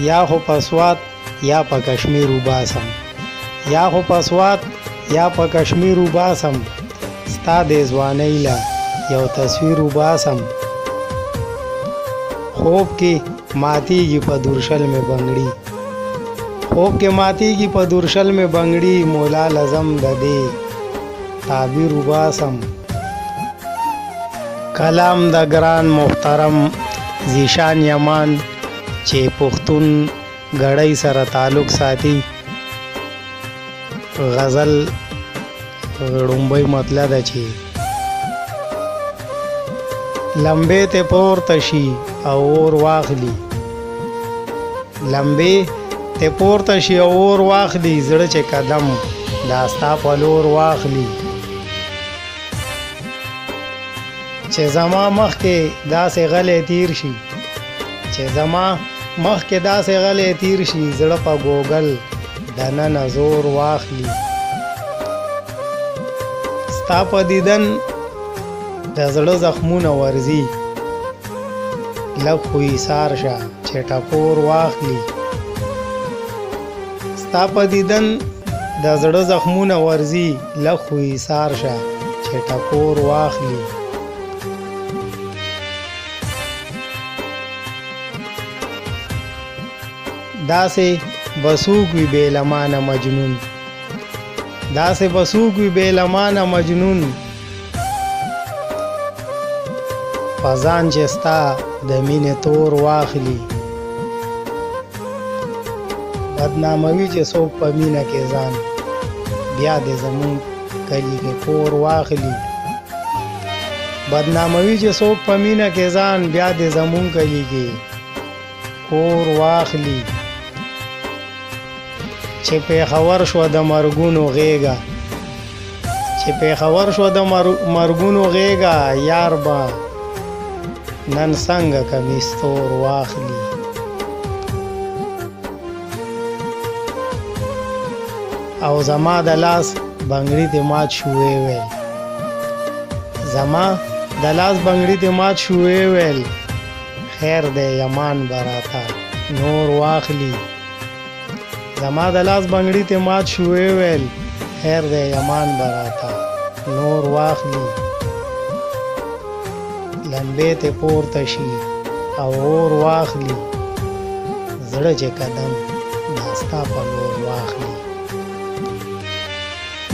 یا خو په سوات یا په کشمیر وباسم یا خو په سوات یا په کشمیر وباسم ستا د ځوانۍ له یو تصویر وباسم خوب کې ماتیږي په دورشل مې بنګړي خوب کې ماتیږي په دورشل مې بنګړي مولا لزم د دې تعبیر وباسم کلام د ګران محترم زیشان یمان چې پښتون غړی سره تعلق ساتي غزل ړومبی مطلب ده چې لمبې ته پورته شي او اور واخلي لمبې ته پورته شي او اور واخلي زړه چې قدم دا ستا په لور واخلي چې زما مخکې داسې غلی تیر شي چې زما مخکې داسې غلی تیر شي زړه په ګوګل دننه زور واخلي ستا په دیدن د زړه زخمونه ورځي لږ خو ایثار شه چې ټکور واخلي ستا په دیدن د زړه زخمونه ورځي لږ خو ایثار شه چې ټکور واخلي داسې بسوک وي بې لمانه مجنون داسې بسوک وي بې لمانه مجنون فزان چې ستا د مینې تور واخلي بدناموي چې څوک په مینه کې ځان بیا د زمون کلي کې کور واخلي بدناموي چې څوک په مینه کې ځان بیا د زمون کلي کې کور واخلي چې پېښور شوه د مرګونو غېږه چې پېښور شوه د مرګونو غېږه یار به نن څنګه کمیستور واخلي او زما د لاس بنګړي ته مات شوې ویل زما د لاس بنګړي ته مات شوې ویل خیر دی یمان براته نور واخلي زما د لاس بنګړي ته مات شوې ویل خیر دی یمان براته نور واخلي لمبې ته پورته شي او اور واخلي زړه چې قدم دا ستا په لور واخلي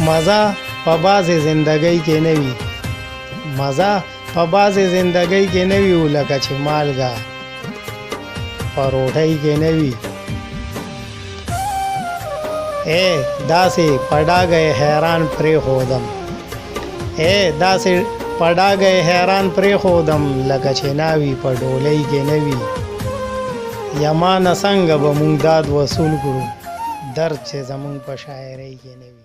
مزه په بعضې زندګۍ کې نه وي مزه په بعضې زندګۍ کې نه وي لکه چې مالګه په روټۍ کې نه وي داسې پډاګی حیران پرېښودم داسې پډاګی حیران پرېښودم لکه چې ناوي په ډولۍ کې نه وي یمانه څنګه به مونږ داد وصول کړو درد چې زمونږ په شاعرۍ کې نه وي